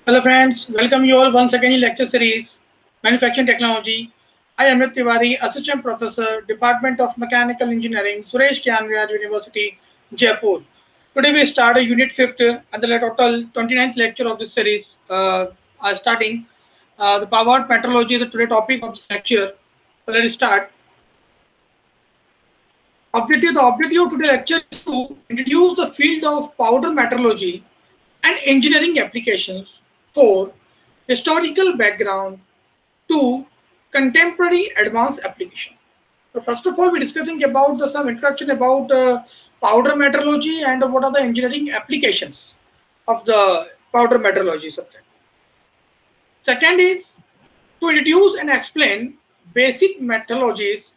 Hello friends, welcome you all once again in lecture series Manufacturing Technology. I am Amit Tiwari, Assistant Professor, Department of Mechanical Engineering, Suresh Kyanviar University, Jaipur. Today we start a unit 5th and the total 29th lecture of this series starting. The powered metrology is the today topic of this lecture. So let us start. The objective of today's lecture is to introduce the field of powder metrology and engineering applications. 4. Historical background. 2. Contemporary advanced application. So first of all, we're discussing about some introduction about powder metrology and what are the engineering applications of the powder metrology subject. Second is to introduce and explain basic methodologies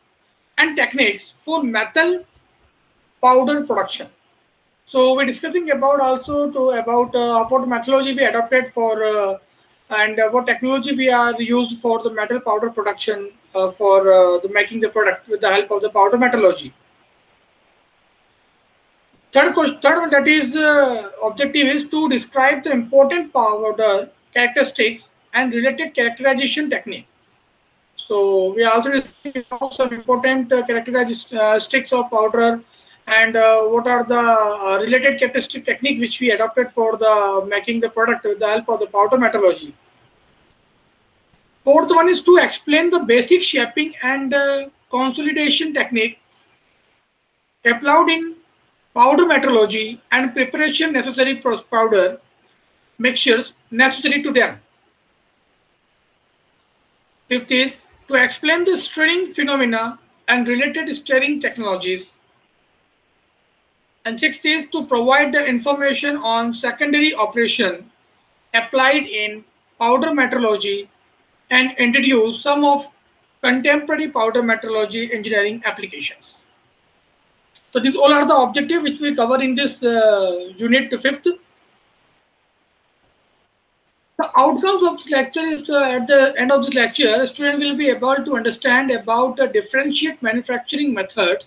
and techniques for metal powder production. So we're discussing about also about what methodology we adopted for and what technology we are used for the metal powder production for the making the product with the help of the powder metallurgy. Third one, that is objective is to describe the important powder characteristics and related characterization technique. So we are also discussing about some important characteristics of powder and what are the related characteristic technique which we adopted for the making the product with the help of the powder metallurgy. Fourth one is to explain the basic shaping and consolidation technique applied in powder metrology and preparation necessary for powder mixtures necessary to them. Fifth is to explain the stirring phenomena and related stirring technologies. And sixth is to provide the information on secondary operation applied in powder metrology and introduce some of contemporary powder metrology engineering applications. So these all are the objectives which we cover in this unit 5th. The outcomes of this lecture is at the end of this lecture, a student will be able to understand about the differentiate manufacturing methods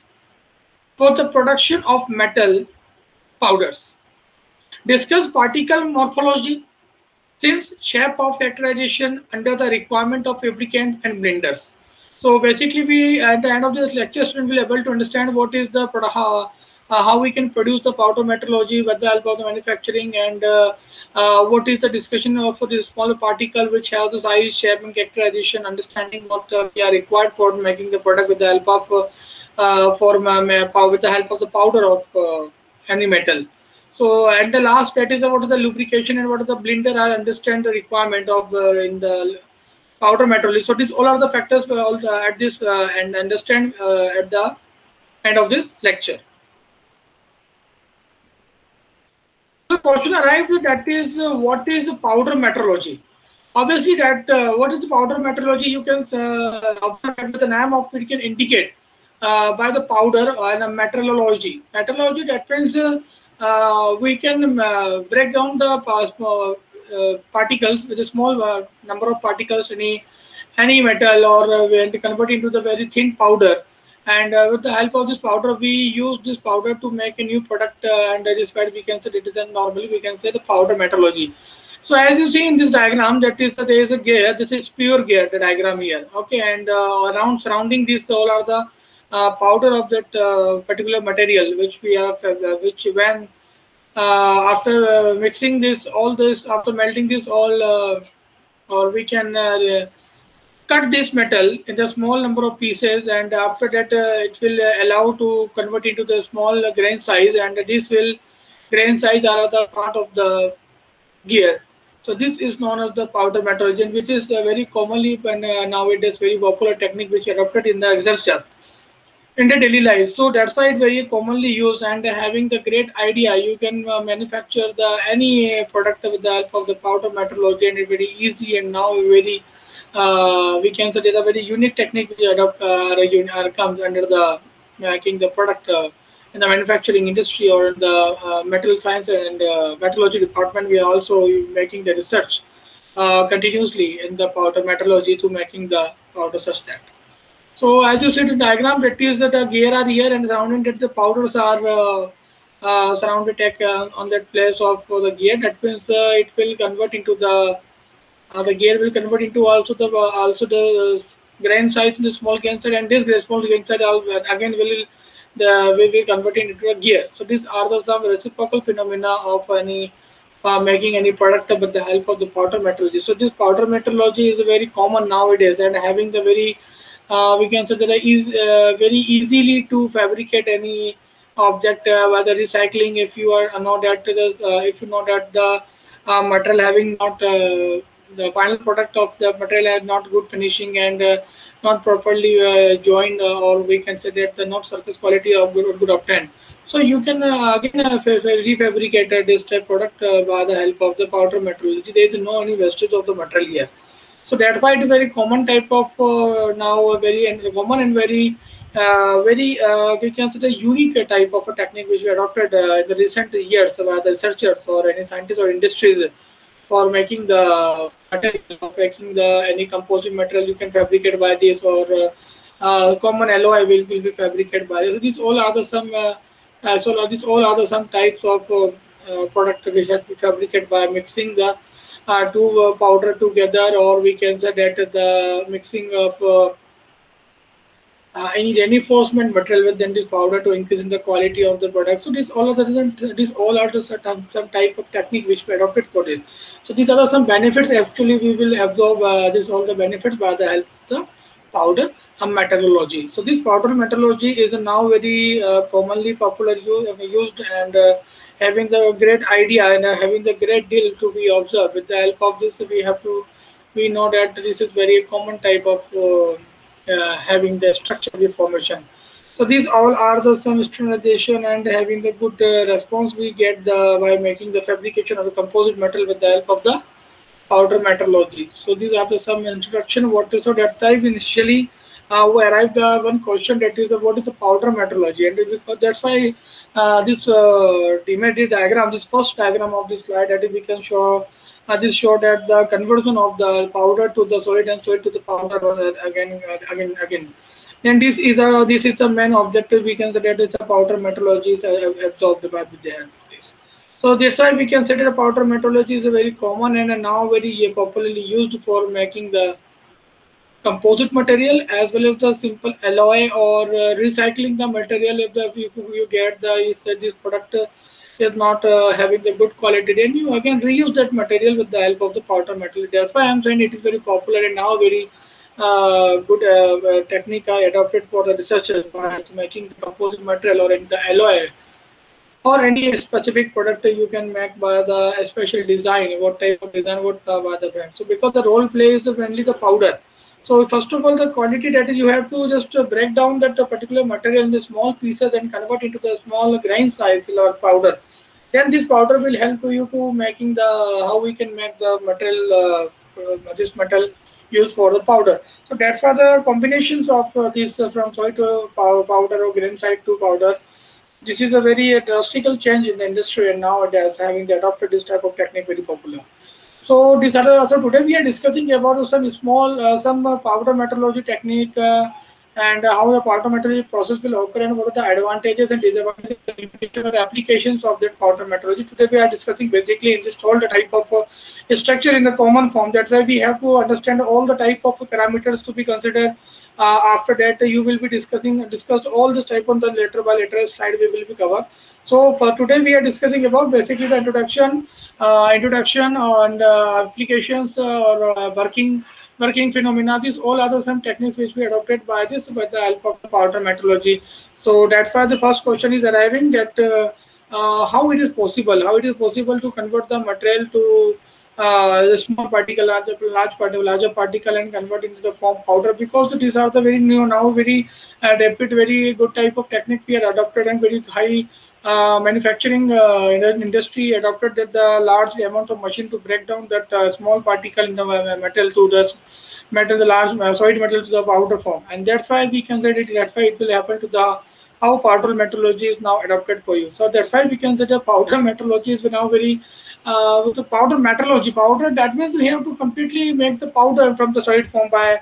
for the production of metal powders. Discuss particle morphology, since shape of characterization under the requirement of fabricants and blenders. So basically, we at the end of this lecture, student will be able to understand what is the how we can produce the powder metrology with the help of the manufacturing, and what is the discussion of the smaller particle which has the size, shape, and characterization. Understanding what we are required for making the product with the help of with the help of the powder of any metal. So at the last, that is what is the lubrication and what is the blender. I understand the requirement of in the powder metrology. So these all are the factors for all at this and understand at the end of this lecture. The question arrived, that is what is powder metrology? Obviously, that what is the powder metrology? You can observe the name of it can indicate by the powder and a metrology. Metrology, that means we can break down the particles with a small number of particles any metal, or we convert into the very thin powder. And with the help of this powder, we use this powder to make a new product, and that is why we can say it is normally we can say the powder metrology. So as you see in this diagram, that is there is a gear. This is pure gear, the diagram here. Okay, and around surrounding this all are the powder of that particular material, which we have, which when after mixing this, all this, after melting this all, or we can cut this metal in the small number of pieces, and after that it will allow to convert into the small grain size, and this will grain size are the part of the gear. So this is known as the powder metrology, which is very commonly and nowadays very popular technique which adopted in the research in the daily life. So that's why it's very commonly used, and having the great idea, you can manufacture the any product with the help of the powder metrology, and it's very easy, and now very we can say it's a very unique technique which comes under the making the product in the manufacturing industry or in the metal science and metallurgy department. We are also making the research continuously in the powder metallurgy to making the powder such that. So as you see the diagram, that is that the gear are here, and surrounding that the powders are surrounded tech on that place of the gear. That means it will convert into the gear will convert into also the grain size in the small grain size, and this small grain size again we will convert it into a gear. So these are the some reciprocal phenomena of any making any product with the help of the powder metallurgy. So this powder metallurgy is very common nowadays, and having the very we can say that is very easily to fabricate any object, whether recycling. If you are know that if you know that the material having not the final product of the material has not good finishing and not properly joined, or we can say that the not surface quality of good obtained. So you can again refabricate this type product by the help of the powder metallurgy. There is no any wastage of the material here. So that's why it's a very common type of now a very common and very we can say the unique type of a technique which we adopted in the recent years by the researchers or any scientists or industries for making the material, making the any composite material you can fabricate by this, or common alloy will be fabricated by this. So these all are the some these all are the some types of product which have to be fabricated by mixing the two powder together, or we can say that the mixing of any reinforcement material within this powder to increase in the quality of the product. So these all are the some type of technique which we adopted for this. So these are the some benefits. Actually, we will absorb this all the benefits by the help of the powder metallurgy. So this powder metallurgy is now very commonly popular used, and having the great idea and having the great deal to be observed. With the help of this, we know that this is very common type of having the structure formation. So these all are the some standardization and having the good response we get by making the fabrication of the composite metal with the help of the powder metallurgy. So these are the some introduction. What is so that time initially we arrived one question, that is what is the powder metallurgy, and that's why this imagery diagram, this first diagram of this slide, that is we can show this show that the conversion of the powder to the solid and solid to the powder again. Then this is the main objective. We can say that it's a powder metallurgy is absorbed by the help of this. So that's why we can say that powder metallurgy is a very common and now very popularly used for making the composite material as well as the simple alloy, or recycling the material. If you get this product is not having the good quality, then you again reuse that material with the help of the powder metal. That's why I'm saying it is very popular and now very good technique adopted for the researchers by making the composite material or in the alloy or any specific product you can make by the special design, what type of design, what by the brand. So because the role plays mainly the powder. So first of all, the quantity, that is you have to just break down that particular material in the small pieces and convert into the small grain size or powder. Then this powder will help you to making the how we can make the material this metal used for the powder. So that's why the combinations of this from soil to powder or grain side to powder. This is a very drastical change in the industry, and nowadays having adopted this type of technique very popular. So this other, so today we are discussing about some small some powder metallurgy technique and how the powder metallurgy process will occur and what are the advantages and disadvantages and limitation or applications of that powder metallurgy. Today we are discussing basically in this whole the type of structure in the common form. That's why we have to understand all the type of parameters to be considered. After that, you will be discussed all this type on the later by later slide we will be covered. So for today we are discussing about basically the introduction and applications or working phenomena. These all are some techniques which we adopted by this with the help of the powder metallurgy. So that's why the first question is arriving, that how it is possible to convert the material to the small particle, larger particle, and convert into the form powder, because these are the very new now very rapid, very good type of technique we are adopted, and very high manufacturing industry adopted that the large amount of machine to break down that small particle in the metal to the metal, the large solid metal to the powder form. And that's why we can say that that's why it will happen to the how powder metallurgy is now adopted for you. So that's why we can say the powder metallurgy is now very with the powder metallurgy. Powder, that means we have to completely make the powder from the solid form by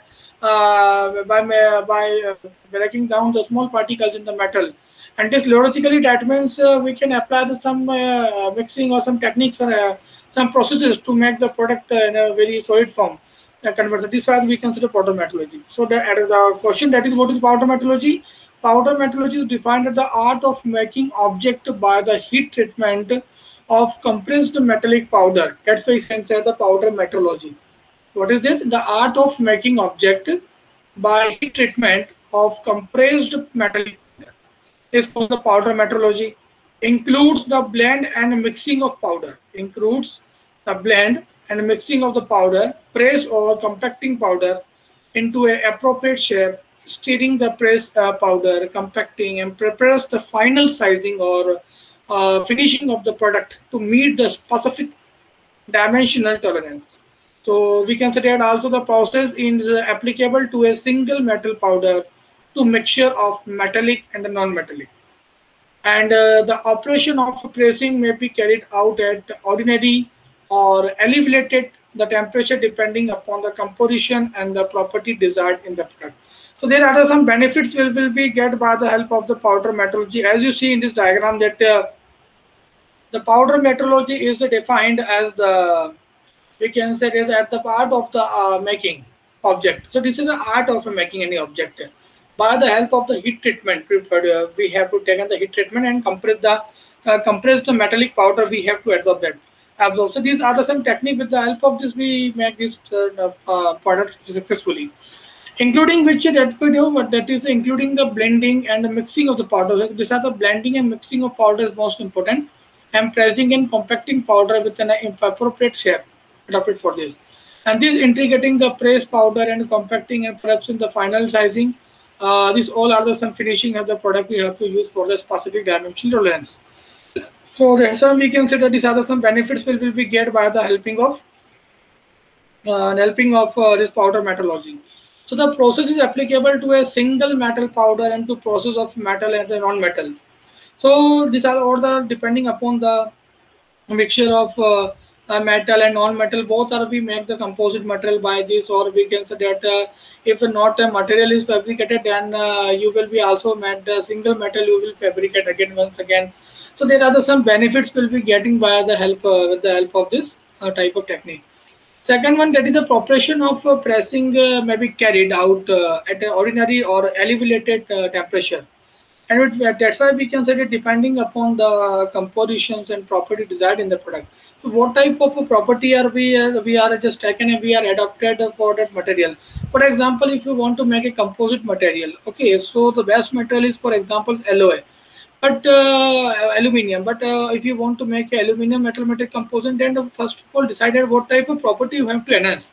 breaking down the small particles in the metal And this logically, that means we can apply some mixing or some techniques or some processes to make the product in a very solid form. Conversion. This are we consider powder metallurgy. So the question that is, what is powder metallurgy? Powder metallurgy is defined as the art of making object by the heat treatment of compressed metallic powder. That's why we can say the powder metallurgy. What is this? The art of making object by heat treatment of compressed metallic powder is called the powder metallurgy. Includes the blend and mixing of powder. Includes the blend and mixing of the powder, press or compacting powder into an appropriate shape, stirring the press powder, compacting, and prepares the final sizing or finishing of the product to meet the specific dimensional tolerance. So we can say that also the process is applicable to a single metal powder to mixture of metallic and non-metallic. And the operation of pressing may be carried out at ordinary or elevated the temperature depending upon the composition and the property desired in the product. So there are some benefits will be get by the help of the powder metallurgy. As you see in this diagram that the powder metallurgy is defined as the, we can say, is at the part of the making object. So this is the art of making any object. By the help of the heat treatment, we have to take the heat treatment and compress the metallic powder. We have to absorb that. So these are some technique. With the help of this, we make this product successfully, including which that we do, but that is including the blending and the mixing of the powders. These are the blending and mixing of powder is most important, and pressing and compacting powder with an appropriate shape adapted for this. And this integrating the press powder and compacting and perhaps in the final sizing. These all are the some finishing of the product we have to use for the specific dimension tolerance. So that's how we can say that these are some benefits will be get by the helping of this powder metallurgy. So the process is applicable to a single metal powder and to process of metal and the non-metal. So these are all the depending upon the mixture of metal and non-metal. Both are we make the composite material by this, or we can say that if not a material is fabricated, then you will be also made the single metal you will fabricate again once again. So there are some benefits will be getting by the help with the help of this type of technique. Second one, that is the preparation of pressing may be carried out at an ordinary or elevated temperature. And that's why we can say that depending upon the compositions and property desired in the product. So what type of a property are we are just taken and we are adopted for that material. For example, if you want to make a composite material, okay, so the best material is, for example, alloy, but aluminium. But if you want to make a aluminium metal composite, then first of all decided what type of property you have to enhance,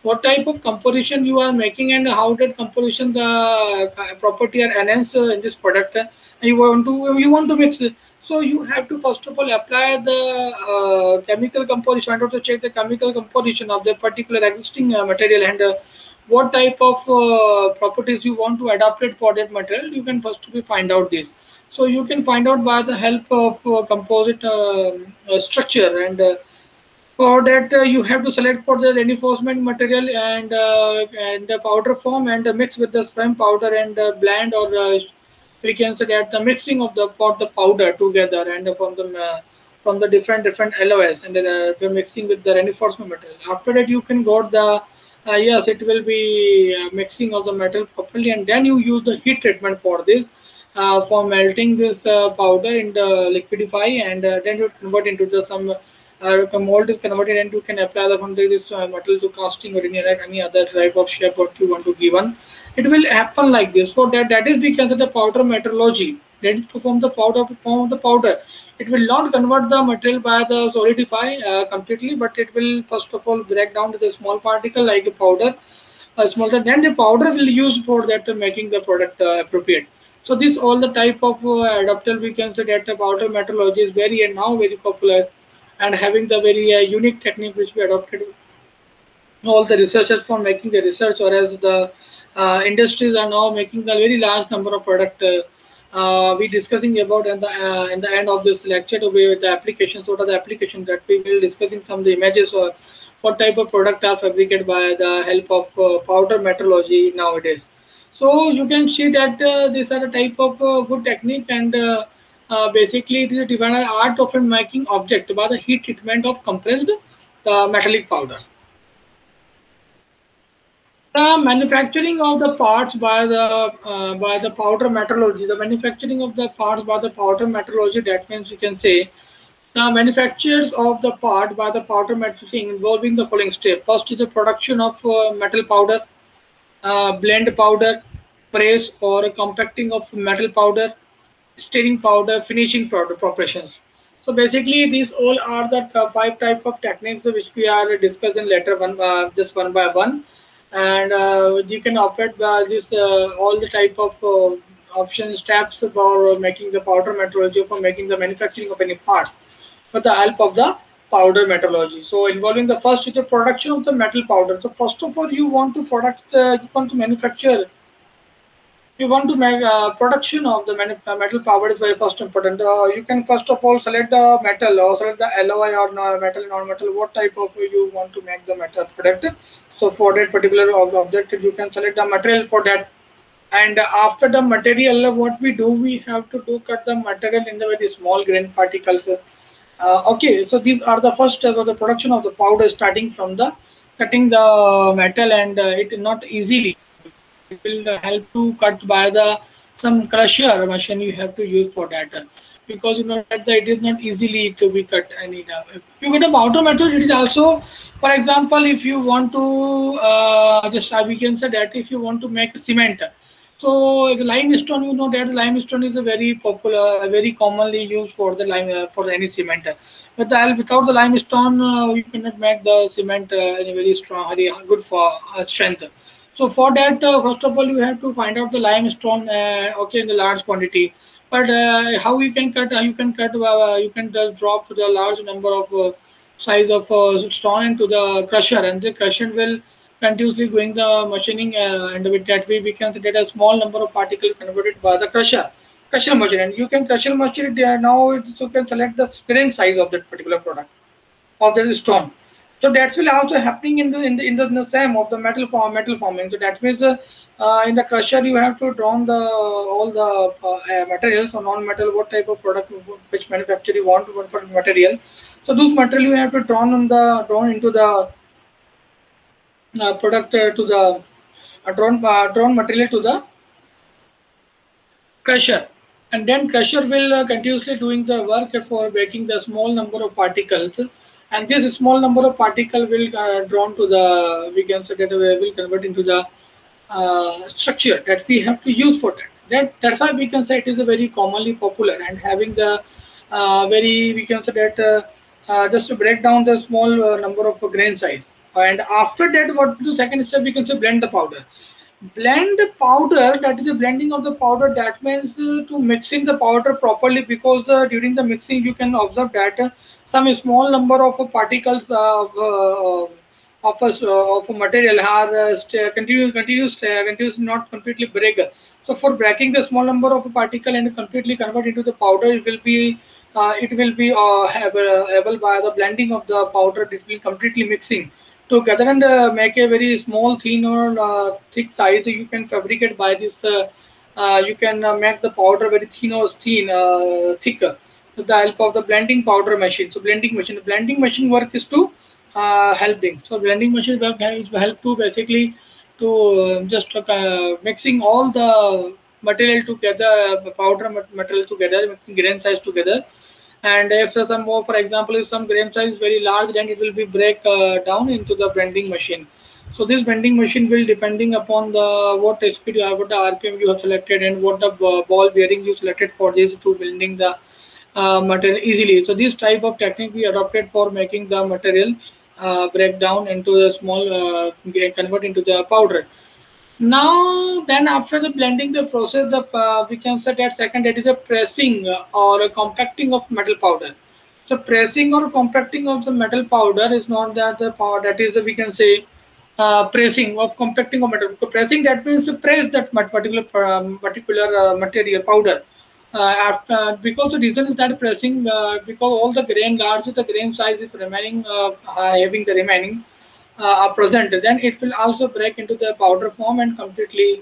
what type of composition you are making, and how that composition the property are enhanced in this product. You want to mix it. So you have to first of all apply the chemical composition. I have to check the chemical composition of the particular existing material, and what type of properties you want to adapt it for that material. You can first find out this. So you can find out by the help of composite structure, and for that you have to select for the reinforcement material and the powder form, and mix with the spam powder and blend, or we can say that the mixing of the powder together, and from the different alloys, and we're mixing with the reinforcement material. After that you can got the yes, it will be mixing of the metal properly, and then you use the heat treatment for this. For melting this powder in the liquidify, and then you convert into the some mold is converted, and you can apply the this metal to casting or any other type of shape what you want to give on. It will happen like this. For that is we can say the powder metallurgy. That is to form the powder. It will not convert the material by the solidify completely, but it will first of all break down to the small particle like a powder, smaller. Then the powder will use for that making the product appropriate. So this all the type of adapter we can say that the powder metallurgy is now very popular, and having the very unique technique which we adopted. All the researchers for making the research, or as the industries are now making the very large number of product. We discussing about in the end of this lecture to be the applications. What are the applications that we will discussing some of the images, or what type of product are fabricated by the help of powder metallurgy nowadays. So you can see that these are a type of good technique, and basically it is a divine art of making object by the heat treatment of compressed metallic powder. The manufacturing of the parts by the powder metallurgy. The manufacturing of the parts by the powder metallurgy. That means you can say the manufacturers of the part by the powder metallurgy involving the following step. First is the production of metal powder, blend powder, press or compacting of metal powder, stirring powder, finishing powder preparations. So basically, these all are the five type of techniques which we are discussing later one just one by one, and you can operate this all the type of option steps for making the powder metallurgy, for making the manufacturing of any parts with the help of the powder metallurgy. So involving the first is the production of the metal powder. So first of all, you want to you want to manufacture, you want to make production of the metal powder is very first important. You can first of all select the metal or select the alloy or metal, non-metal, what type of you want to make the metal product. So for that particular object, you can select the material for that. And after the material, what we do, we have to do cut the material in the very small grain particles. Okay, so these are the first step of the production of the powder, starting from the cutting the metal, and it not easily. It will help to cut by the some crusher machine you have to use for that, because you know that it is not easily to be cut. Any if you get a powder metal, it is also, for example, if you want to just we can say that if you want to make cement. So the limestone, you know that limestone is a very popular, very commonly used for the lime for any cement. But without the limestone, you cannot make the cement any very strong, very good for strength. So for that, first of all, you have to find out the limestone, okay, in the large quantity. But how you can cut? You can just drop the large number of size of stone into the crusher, and the crusher will continuously going the machining, and with that way we can say that a small number of particles converted by the crusher machine, and you can crusher machine it. Now you can select the grain size of that particular product of the stone. So that will also happening in the same of the metal forming. So that means in the crusher you have to draw the all the materials or non-metal, what type of product, which manufacturer you want for material. So those material you have to drawn into the product to the drawn material to the crusher, and then crusher will continuously doing the work for breaking the small number of particles, and this small number of particle will drawn to the, we can say that will convert into the structure that we have to use for that's why we can say it is a very commonly popular, and having the very, we can say that just to break down the small number of grain size. And after that, what the second step, we can say blend the powder. Blend the powder, that is the blending of the powder. That means to mixing the powder properly, because during the mixing you can observe that some small number of particles of a material are continuous not completely break. So for breaking the small number of particle and completely convert into the powder, it will be able by the blending of the powder. It will completely mixing together and make a very small, thin or thick size. You can fabricate by this. You can make the powder very thin or thicker with the help of the blending powder machine. So blending machine work is to helping. So blending machine work is help to basically to just mixing all the material together, powder material together, mixing grain size together. And if some more, for example, if some grain size is very large, then it will be break down into the blending machine. So this blending machine will depending upon the what speed, what the RPM you have selected, and what the ball bearing you selected for this to blending the material easily. So this type of technique we adopted for making the material break down into the small, convert into the powder. Now, then after the blending the process, the we can say that second, that is a pressing or a compacting of metal powder. So pressing or compacting of the metal powder is not that the power, that is we can say pressing of compacting of metal. So pressing, that means to press that particular material powder. After, because the reason is that pressing, because all the grain, larger the grain size is remaining, having the remaining are present, then it will also break into the powder form and completely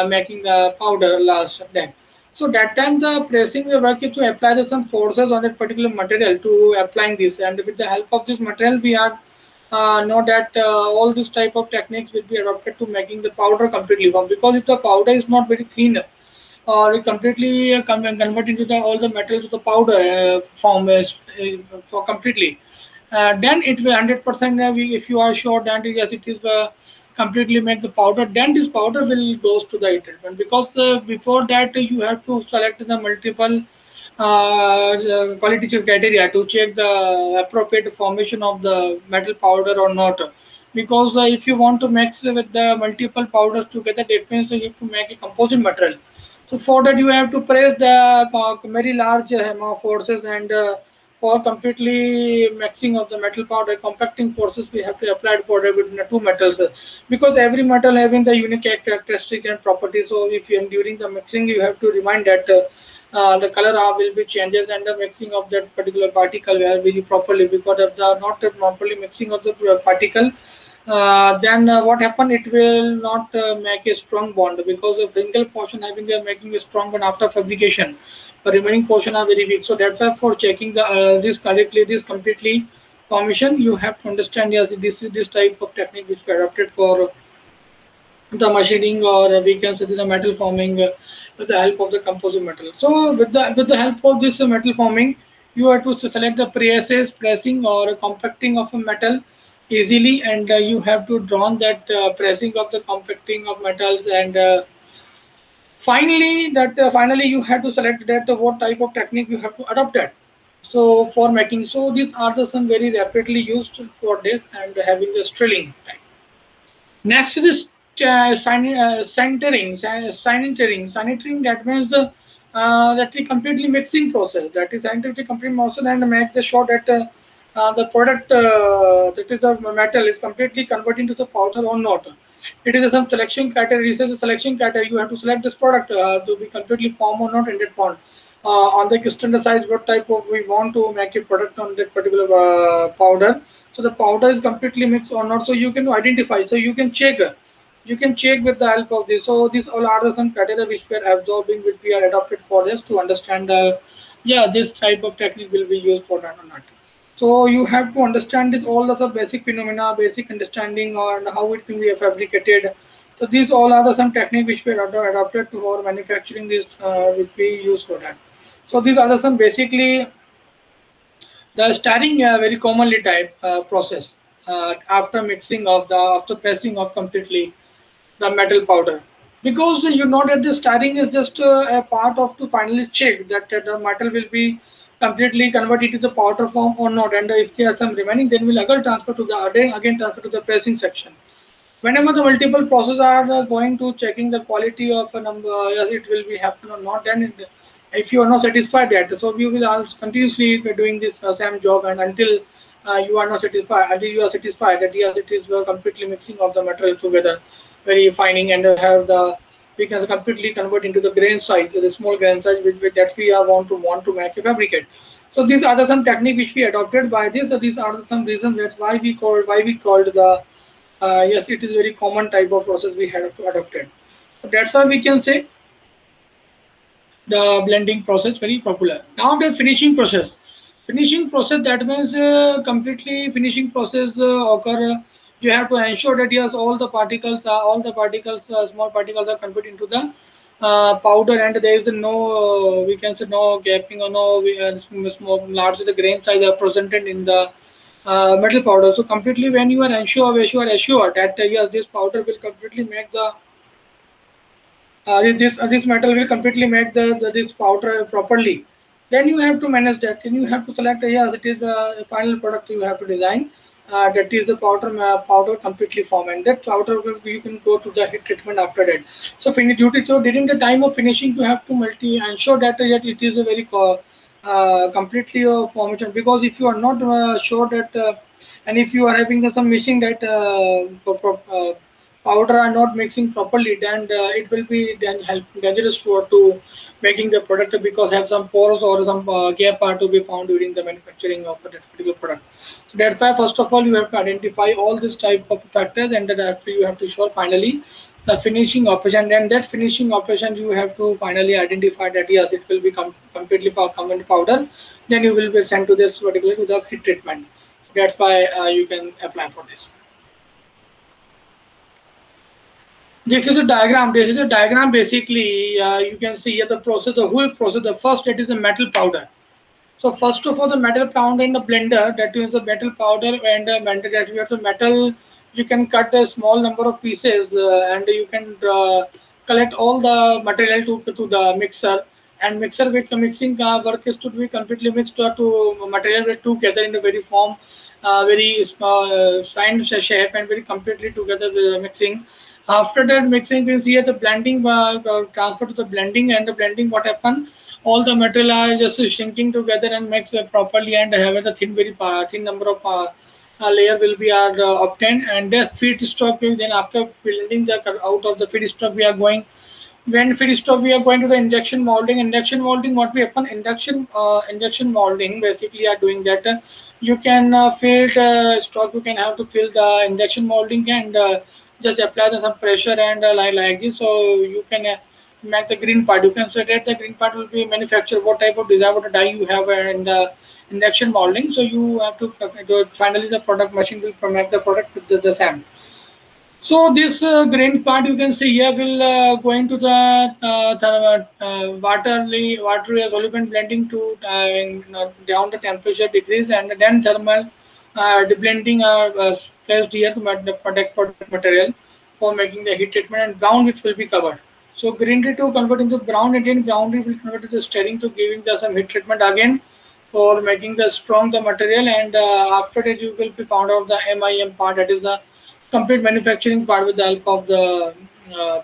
making the powder last then. So that time the pressing work is to apply some forces on that particular material to applying this, and with the help of this material we are know that all this type of techniques will be adopted to making the powder completely form, because if the powder is not very thin or it completely convert into the all the metals to the powder form for completely, then it will 100% if you are sure that yes it is completely make the powder, then this powder will goes to the treatment, because before that you have to select the multiple quality check criteria to check the appropriate formation of the metal powder or not, because if you want to mix with the multiple powders together, that means you have to make a composite material. So for that you have to press the very large forces, and for completely mixing of the metal powder, compacting forces we have to apply for it between the two metals, because every metal having the unique characteristic and properties. So if you during the mixing you have to remind that the color will be changes, and the mixing of that particular particle will be properly, because of the not properly mixing of the particle, then what happen, it will not make a strong bond, because the single portion having making a strong bond after fabrication, the remaining portion are very weak. So that's why for checking the this correctly, this completely formation, you have to understand yes this is this type of technique which we adopted for the machining, or we can say the metal forming with the help of the composite metal. So with the help of this metal forming, you have to select the presses, pressing or compacting of a metal easily, and you have to draw that pressing of the compacting of metals, and finally you have to select that what type of technique you have to adopt that. So for making, so these are the some very rapidly used for this and having the drilling time. Next is sanitering. That means that the completely mixing process. That is scientific complete motion and make the sure that the product that is a metal is completely converted into the powder or not. It is some selection criteria. Research selection criteria. You have to select this product to be completely form or not in that bond. On the standard what type of we want to make a product on that particular powder. So the powder is completely mixed or not. So you can identify. So you can check. You can check with the help of this. So these all are some criteria which we are absorbing, which we are adopted for this to understand. Yeah, this type of technique will be used for that or not. So you have to understand this all the basic phenomena, basic understanding on how it can be fabricated. So these all are the some technique which we are adopted to for manufacturing this, which we use for that. So these are the some basically the starting very commonly type process after mixing of the after pressing of completely the metal powder, because you know that the starting is just a part of to finally check that the metal will be completely converted to the powder form or not, and if there are some remaining, then we'll again transfer to the again transfer to the pressing section. Whenever the multiple processes are going to checking the quality of a number, yes it will be happen or not, then if you are not satisfied that, so we will also continuously be doing this same job, and until you are not satisfied, until you are satisfied that yes it is completely mixing of the material together very fining, and have the we can completely convert into the grain size, the small grain size with that we are want to make a fabricate. So these are the some technique which we adopted by this. So these are the some reasons that's why we called the yes it is very common type of process we had adopted. So that's why we can say the blending process very popular. Now the finishing process. Finishing process, that means completely finishing process occur. You have to ensure that yes all the particles small particles are converted into the powder, and there is no we can say no gapping or no small large the grain size are presented in the metal powder. So completely when you are assured that yes this powder will completely make the this metal will completely make this powder properly, then you have to manage that, and you have to select yes it is the final product you have to design, that is the powder completely form, and that powder will you can go to the heat treatment after that. So so during the time of finishing you have to ensure that yet it is a very completely formation, because if you are not sure that and if you are having some missing that powder are not mixing properly, then it will be then dangerous for to making the product, because have some pores or some gap are to be found during the manufacturing of that particular product. So that's why first of all you have to identify all this type of factors, and then after you have to show finally the finishing operation. Then that finishing operation you have to finally identify that yes, it will be completely powder. Then you will be sent to this particular to the heat treatment. That's why you can apply for this. This is a diagram. This is a diagram. Basically, you can see here the process, the whole process. The first, that is a metal powder. So first of all, the metal powder in the blender, that is the metal powder, and that we have the metal. You can cut a small number of pieces, and you can collect all the material to the mixer. And mixer with the mixing work is to be completely mixed to material together in a very form, very fine shape, and very completely together with the mixing. After that mixing, you see the blending transfer to the blending, and the blending what happen, all the material are just shrinking together and mix properly, and have a thin, very thin number of layer will be obtained, and the feedstock will then, after blending the out of the feedstock, we are going, when feedstock we are going to the injection molding. Injection molding, what we happen, injection molding basically are doing that you can fill the stock, you can have to fill the injection molding, and just apply some pressure, and like this, so you can make the green part. You can say that the green part will be manufactured what type of design, what dye you have in the injection molding. So you have to finally the product machine will make the product with the same. So this green part you can see here will go into the water solvent blending to down the temperature decrease, and then thermal deblending placed here to protect material for making the heat treatment, and brown which will be covered. So greenery to convert into brown, and then brownry will convert to stirring to giving the some heat treatment again for making the strong the material, and after that you will be found out the MIM part, that is the complete manufacturing part with the help of the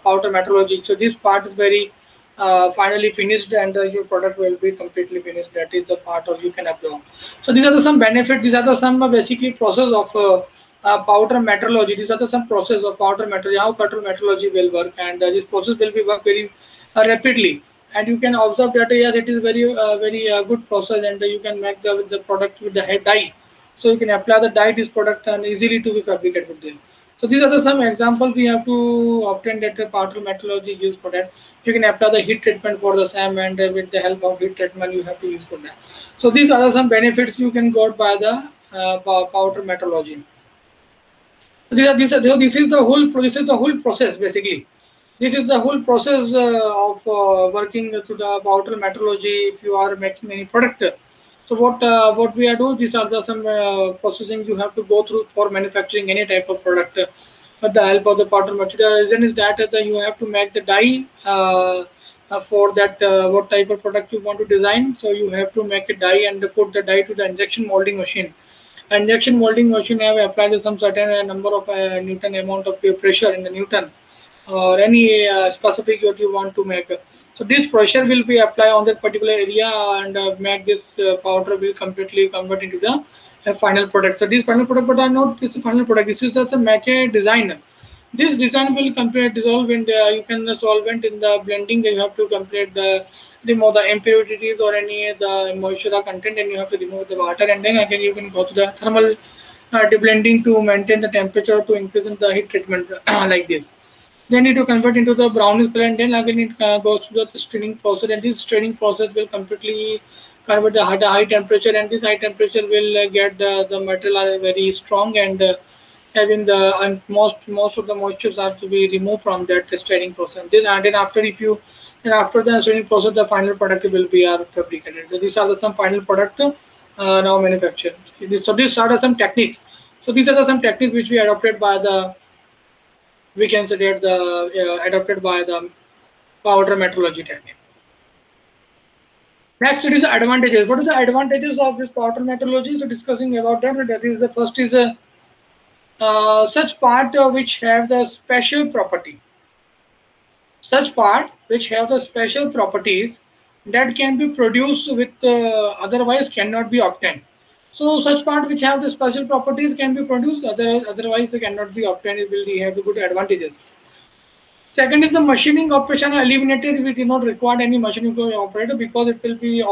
powder metrology. So this part is very finally finished, and your product will be completely finished. That is the part of you can upload. So these are the some benefits. These are the some basically process of powder metrology. These are the some process of powder metrology, how powder metrology will work, and this process will be work very rapidly. And you can observe that yes, it is very good process, and you can make the product with the head dye. So you can apply the dye this product and easily to be fabricated with them. So these are the some examples we have to obtain that powder metrology used for that. You can apply the heat treatment for the same, and with the help of heat treatment you have to use for that. So these are some benefits you can got by the powder metrology. So this is the whole process basically. This is the whole process of working to the powder metrology if you are making any product. So what we are doing, these are the some processing you have to go through for manufacturing any type of product with the help of the powder material. The reason is that you have to make the dye for that what type of product you want to design. So you have to make a dye and put the dye to the injection molding machine. Injection molding machine have applied some certain number of Newton amount of pressure in the Newton or any specific what you want to make. So this pressure will be applied on that particular area, and make this powder will completely convert into the final product. So this final product, but are not this final product. This is just a make a design. This design will complete dissolve in the you can solvent in the blending. You have to complete remove the impurities or any the moisture content, and you have to remove the water, and then again you can go to the thermal deblending to maintain the temperature to increase in the heat treatment like this. Then it will convert into the brownish color, and then again it goes to the staining process, and this staining process will completely convert the high temperature, and this high temperature will get the material are very strong, and having the and most of the moistures have to be removed from that staining process. This, and then after after the staining process, the final product will be fabricated. So these are some final product now manufactured. So these are some techniques. So these are some techniques which we adopted by the we can say that the adopted by the powder metrology technique. Next, it is the advantages. What is the advantages of this powder metrology? So discussing about that, that is the first is such part which have the special property. Such part which have the special properties that can be produced with otherwise cannot be obtained. So such part which have the special properties can be produced, otherwise they cannot be obtained. It will have the good advantages. Second is the machining operation eliminated. We do not require any machining operator because it will be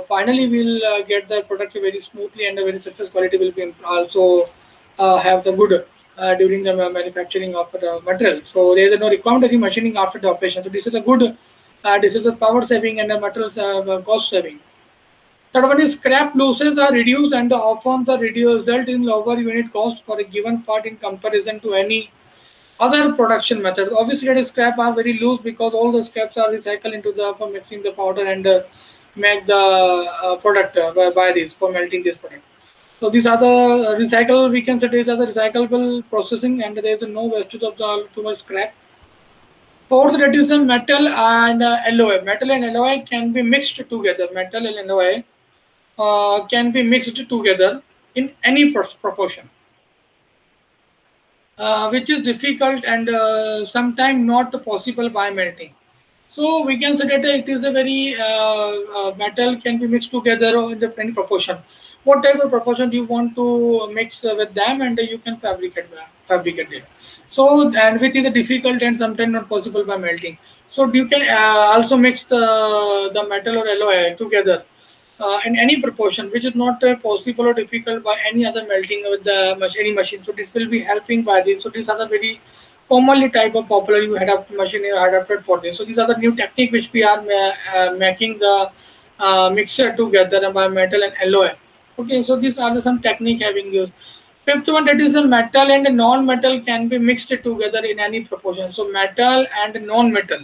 finally will get the product very smoothly, and the very surface quality will be also have the good during the manufacturing of the material. So there is no requirement of machining after the operation. So this is a good, this is a power saving and a material cost saving. Third one is scrap losses are reduced and often the result in lower unit cost for a given part in comparison to any other production method. Obviously, that is scrap are very loose because all the scraps are recycled into the for mixing the powder and make the product by this for melting this product. So these are the recycle. We can say these are the recyclable processing, and there is no wastage of the too much scrap. Fourth, that is the metal and alloy. Metal and alloy can be mixed together. Metal and alloy can be mixed together in any proportion, which is difficult and sometimes not possible by melting. So we can say that it is a very metal can be mixed together in the any proportion. What type of proportion do you want to mix with them, and you can fabricate it. So, and which is a difficult and sometimes not possible by melting. So you can also mix the metal or alloy together in any proportion, which is not possible or difficult by any other melting with the any machine. So this will be helping by this. So these are the very commonly type of popular you adapt machine adapted for this. So these are the new technique which we are making the mixture together by metal and alloy. Okay, so these are some technique having used. Fifth one, that is a metal and non-metal can be mixed together in any proportion. So metal and non-metal.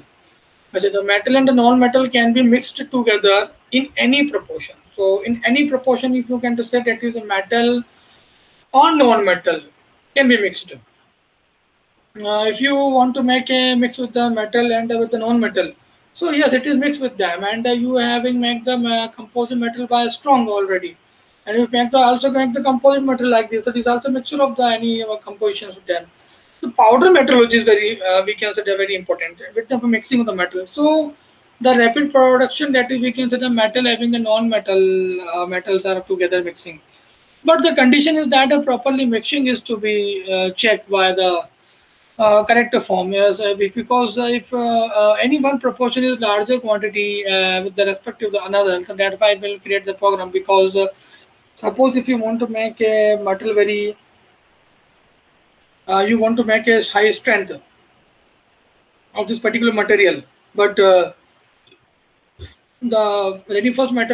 The metal and the non-metal can be mixed together in any proportion. So in any proportion, if you can to say that is a metal or non-metal can be mixed. If you want to make a mix with the metal and with the non-metal, so yes, it is mixed with them, and you having make the composite metal by strong already, and you can also make the composite metal like this. So it is also mixture of the any compositions with them. The powder metallurgy is very we can say very important with the mixing of the metal. So the rapid production, that is we can say the metal having the non-metal metals are together mixing. But the condition is that a properly mixing is to be checked by the correct form. Yes, because if any one proportion is larger quantity with the respect of the another, so that why it will create the program. Because suppose if you want to make a metal very you want to make a high strength of this particular material, but the reinforcement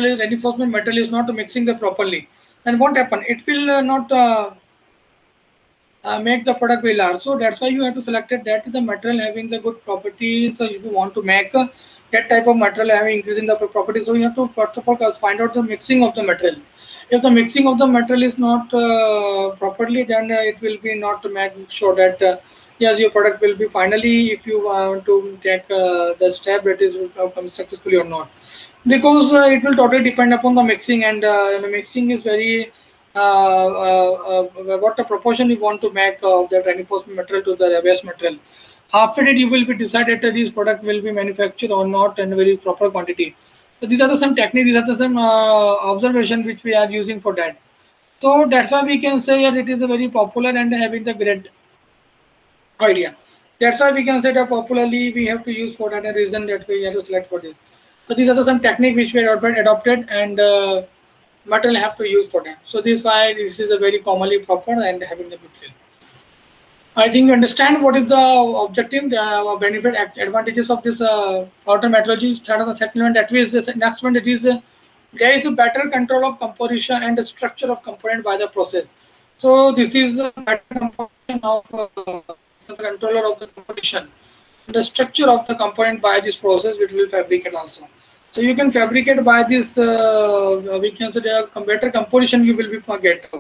metal is not mixing the properly, then what happen? It will not make the product very large. So that's why you have to select it that the material having the good properties. So if you want to make that type of material having increasing the properties, so you have to first of all find out the mixing of the material. If the mixing of the material is not properly, then it will be not to make sure that yes, your product will be finally, if you want to take the step, that is come successfully or not, because it will totally depend upon the mixing, and the mixing is very what the proportion you want to make of the reinforcement material to the base material. After that, you will be decided that this product will be manufactured or not in very proper quantity. So these are some techniques, these are some observations which we are using for that. So that's why we can say that it is a very popular and having the great idea. That's why we can say that popularly we have to use for that reason that we have to select for this. So these are some technique which we adopted and material have to use for that. So this why this is a very commonly proper and having the material. I think you understand what is the objective, the benefit, advantages of this powder metallurgy. Start on the second one, that is the next one. It is there is a better control of composition and the structure of component by the process. So this is a better composition of the controller of the composition, the structure of the component by this process, which will fabricate also. So you can fabricate by this. We can say the better composition you will be forget.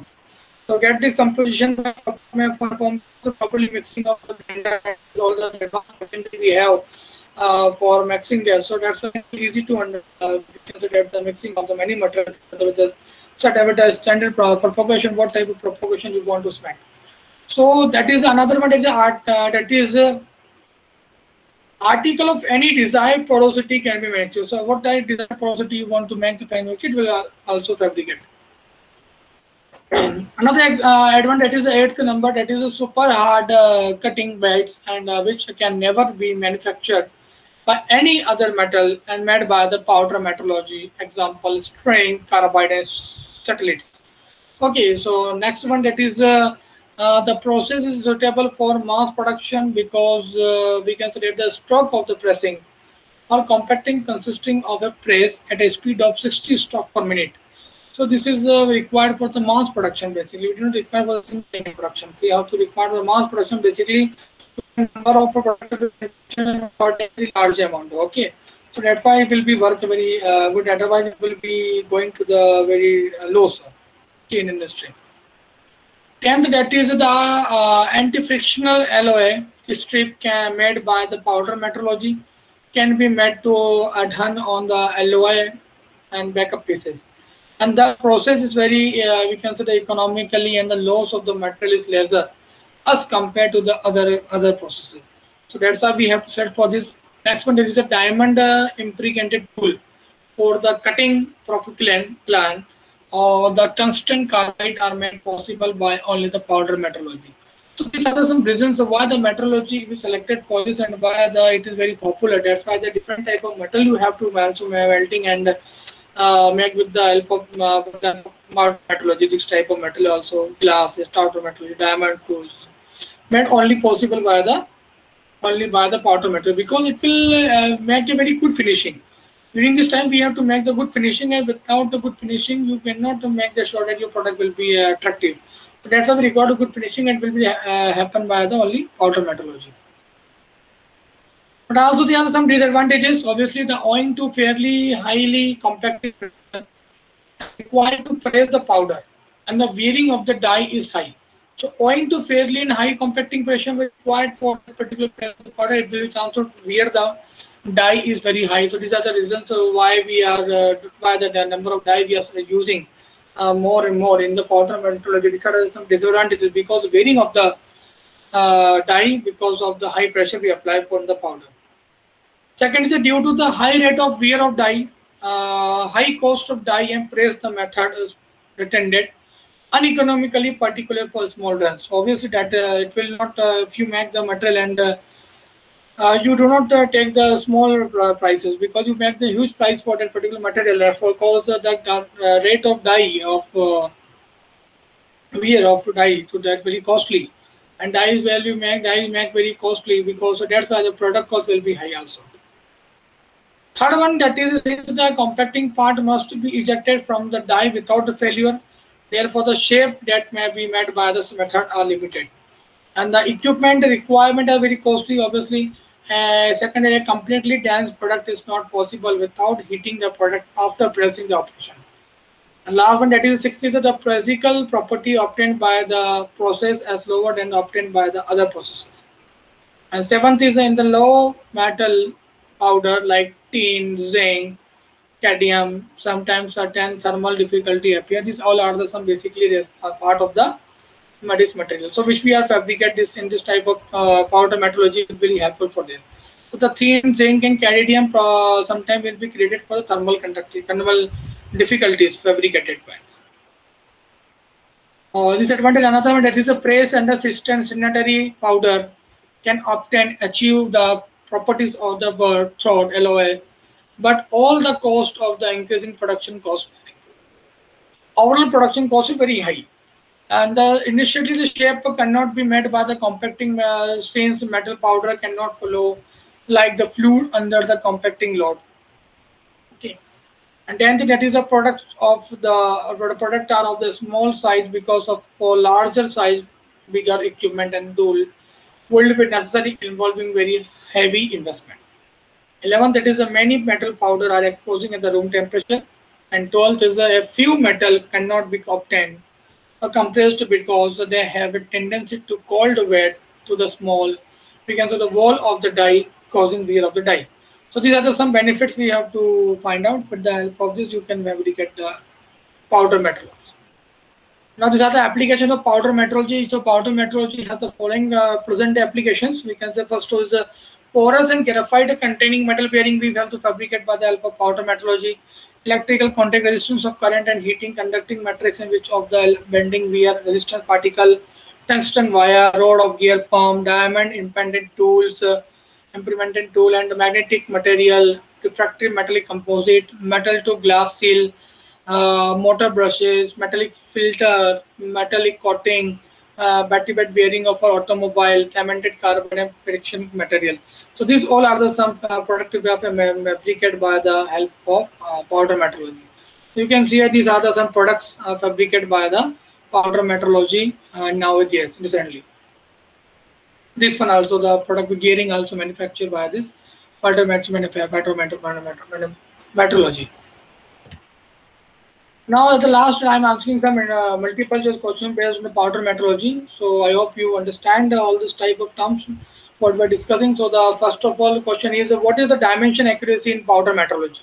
So get the composition from the properly mixing of the blender and all the advanced we have for mixing there. So that's easy to understand. The mixing of the many materials with the standard propagation. What type of propagation you want to spend? So that is another one. That is article of any desired porosity can be manufactured. So what type of desired porosity you want to manufacture, it will also fabricate. Another advantage is the 8th number, that is a super hard cutting beds, and which can never be manufactured by any other metal and made by the powder metallurgy. Example, string, carbide, and satellites. Okay, so next one, that is The process is suitable for mass production because we can say that the stroke of the pressing or compacting consisting of a press at a speed of 60 stroke per minute. So this is required for the mass production basically. We do not require for the single production. We have to require the mass production basically number of production for a very large amount. Okay. So that's why it will be work very good. Otherwise, it will be going to the very low in industry. 10th, that is the anti-frictional alloy strip made by the powder metrology can be made to adhere on the alloy and backup pieces. And the process is very, we can say, economically, and the loss of the material is lesser as compared to the other processes. So that's why we have to set for this. Next one, this is a diamond impregnated tool for the cutting propylene plant or the tungsten carbide are made possible by only the powder metrology. So these are some reasons why the metrology is selected for this and why it is very popular. That's why the different type of metal you have to melting and make with the help of the metrology. This type of metal also glass, starter metal, diamond tools made only possible by the powder metal because it will make a very good finishing. During this time, we have to make the good finishing, and without the good finishing, you cannot make the sure that your product will be attractive. So that's why we require a good finishing, and will be happen by the only powder metrology. But also there are some disadvantages. Obviously, the owing to fairly highly compacted required to press the powder, and the wearing of the die is high. So owing to fairly and high compacting pressure required for the particular press of the powder, it will also wear the die is very high. So these are the reasons why we are why the number of die we are using more and more in the powder metrology. These are some disadvantages because wearing of the die because of the high pressure we apply for the powder. Second is due to the high rate of wear of die, high cost of die and press, the method is pretended uneconomically, particularly for small runs. So obviously that it will not if you make the material and you do not take the small prices because you make the huge price for that particular material. Therefore, cause that rate of die of wear of die to that very costly, and die is make very costly because so that's why the product cost will be high also. Third one, that is the compacting part must be ejected from the die without a failure. Therefore, the shape that may be made by this method are limited, and the equipment requirement are very costly. Obviously. Secondly, a completely dense product is not possible without heating the product after pressing the operation. And last one, that is 6th, is the physical property obtained by the process as lower than obtained by the other processes. And 7th is in the low metal powder like tin, zinc, cadmium, sometimes certain thermal difficulty appear. These all are some basically part of the this material, so which we are fabricate this in this type of powder metrology is very helpful for this. So the thin, zinc and cadmium sometimes will be created for the thermal difficulties fabricated bands. Disadvantage, another one, that is the press and the sanitary powder can achieve the properties of the bird throat alloy, but all the cost of the increasing production cost. Overall production cost is very high. And initially, the shape cannot be made by the compacting since metal powder cannot follow like the fluid under the compacting load. Okay, and then that is a product of the product are of the small size because of for larger size, bigger equipment and tool will be necessary involving very heavy investment. 11th, that is a many metal powder are exposing at the room temperature, and 12th is a few metal cannot be obtained compressed because they have a tendency to cold weight to the small, we can say the wall of the die, causing wear of the die. So these are some benefits we have to find out. With the help of this, you can fabricate the powder metrology. Now these are the applications of powder metrology. So powder metrology has the following present applications. We can say first is porous and graphite containing metal bearing we have to fabricate by the help of powder metrology. Electrical contact resistance of current and heating conducting matrix in which of the bending wear resistance particle, tungsten wire, rod of gear pump, diamond impedance tools, implemented tool and magnetic material, refractory metallic composite, metal to glass seal, motor brushes, metallic filter, metallic coating, battery bed bearing of an automobile, cemented carbon and friction material. So these all are the some products we have fabricated by the help of powder metallurgy. So you can see here these are the some products fabricated by the powder metallurgy nowadays recently. This one also, the product gearing also manufactured by this powder metallurgy. Now at the last, I am asking some multiple choice question based on the powder metallurgy. So I hope you understand all this type of terms what we are discussing. So the first of all question is, what is the dimension accuracy in powder metallurgy?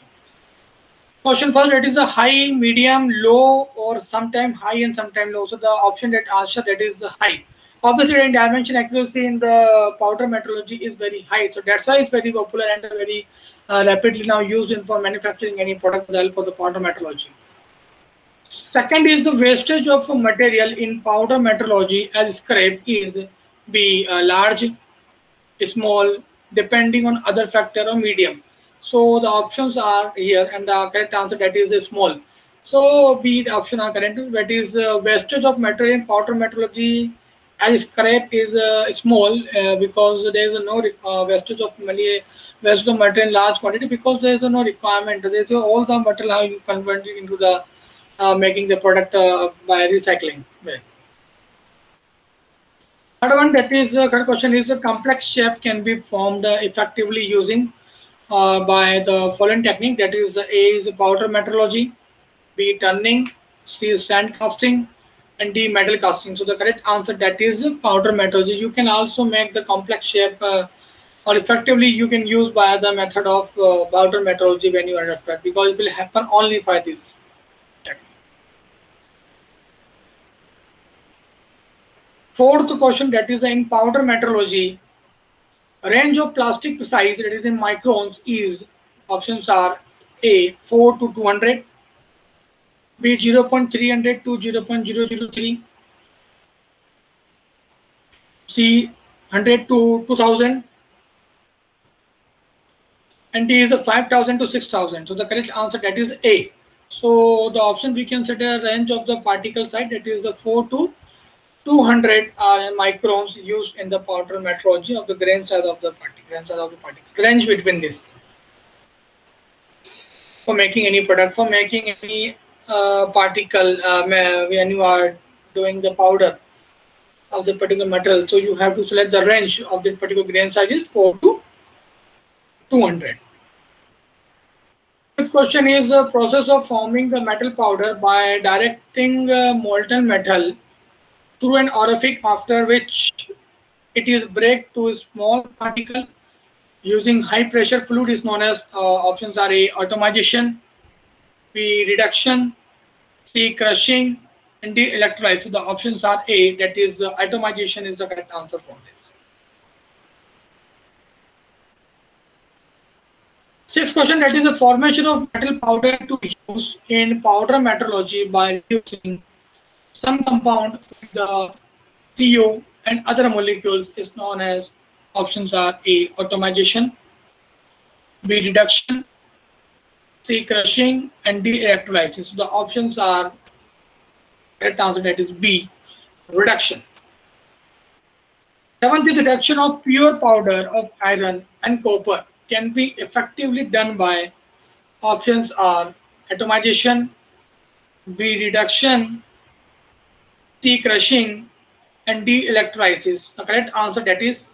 Question first, it is a high, medium, low, or sometime high and sometime low. So the option that answer that is high. Obviously, in dimension accuracy in the powder metallurgy is very high. So that's why it's very popular and very rapidly now used in for manufacturing any product with the help of the powder metallurgy. Second is the wastage of material in powder metallurgy as scrap is be large, small, depending on other factor or medium. So the options are here, and the correct answer that is small. So B the option are correct. That is wastage of material in powder metallurgy as scrap is small because there is no wastage of material in large quantity because there is no requirement. There is all the material how you convert it into the making the product by recycling. Third one, that is third question is a complex shape can be formed effectively using by the following technique. That is, A is powder metallurgy, B turning, C is sand casting, and D metal casting. So the correct answer that is powder metallurgy. You can also make the complex shape or effectively you can use by the method of powder metallurgy when you are at because it will happen only by this. Fourth question, that is in powder metallurgy, range of plastic size that is in microns is, options are A 4 to 200, B 0.300 to 0.003, C 100 to 2000, and D is 5000 to 6000. So the correct answer that is A. So the option we can set a range of the particle size that is 4 to 200 microns used in the powder metallurgy of the grain size of the particle, range between this. For making any product, for making any particle, when you are doing the powder of the particular material, so you have to select the range of the particular grain size is 4 to 200. The question is the process of forming the metal powder by directing molten metal through an orifice, after which it is break to a small particle using high pressure fluid is known as options are A atomization, B reduction, C crushing, and D electrolysis. So the options are A, that is atomization is the correct answer for this. Sixth question, that is the formation of metal powder to use in powder metallurgy by reducing some compound with the CO and other molecules is known as, options are A atomization, B reduction, C crushing, and D electrolysis. So the options are correct answer that is B reduction. Seventh is reduction of pure powder of iron and copper can be effectively done by, options are atomization, B reduction, C crushing, and D electrolysis. The correct answer that is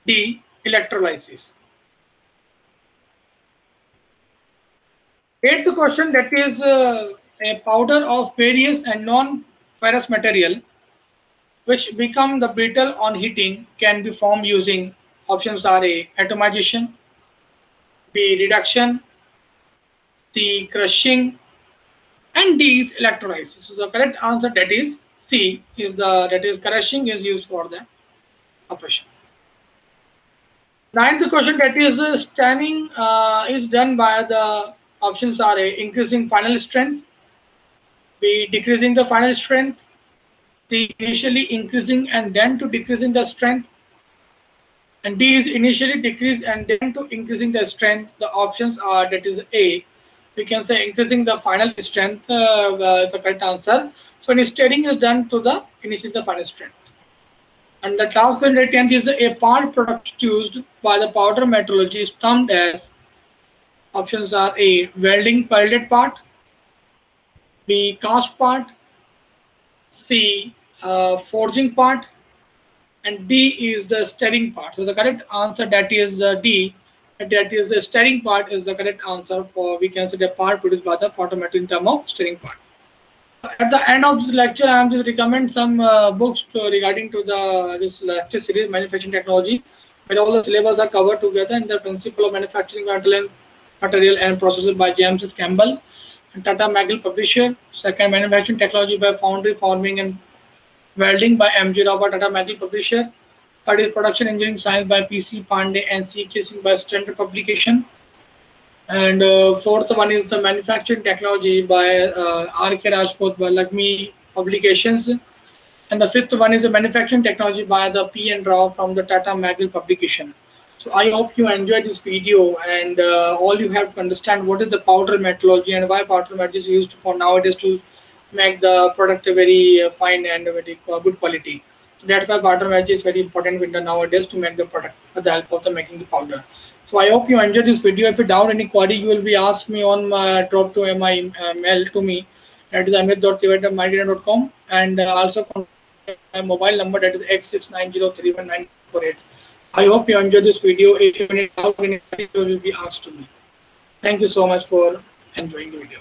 D electrolysis. Eighth question, that is a powder of various and non-ferrous material which become the brittle on heating can be formed using, options are A atomization, B reduction, C crushing, and D is electrolysis. So the correct answer that is C is that is crushing is used for the operation. Ninth question, that is staining is done by the, options are A increasing final strength, B decreasing the final strength, C initially increasing and then to decreasing the strength, and D is initially decrease and then to increasing the strength. The options are that is A, we can say increasing the final strength, the correct answer. So staining is done to the initially the final strength. And the last question at 10th is a part produced by the powder metrology is termed as. Options are A, welding pellet part, B, cast part, C, forging part, and D is the stirring part. So the correct answer, that is the D, that is the stirring part, is the correct answer for, we can say, the part produced by the powder metal in terms of stirring part. At the end of this lecture, I am just recommend some books regarding to this lecture series, manufacturing technology, where all the syllabus are covered together in the principle of manufacturing material and processes by James Campbell and Tata McGill publisher. Second, manufacturing technology by foundry, forming and welding by M.G. Rao by Tata McGill publisher. Third is production engineering science by P.C. Pandey and C.K. Singh by Standard publication. And fourth one is the manufacturing technology by R.K. Rajput by Lakshmi publications. And the fifth one is the manufacturing technology by the P.N. Rao from the Tata McGill publication. So I hope you enjoyed this video, and all you have to understand what is the powder metallurgy and why powder metallurgy is used for nowadays to make the product very fine and very good quality. So that's why powder metallurgy is very important in the nowadays to make the product with the help of the making the powder. So I hope you enjoyed this video. If you doubt any query, you will be asked me on my drop to my mail to me. That is amit.tiweta@mydesign.com, and also my mobile number, that is X690319448. I hope you enjoyed this video. If you need doubt, you will be asked to me. Thank you so much for enjoying the video.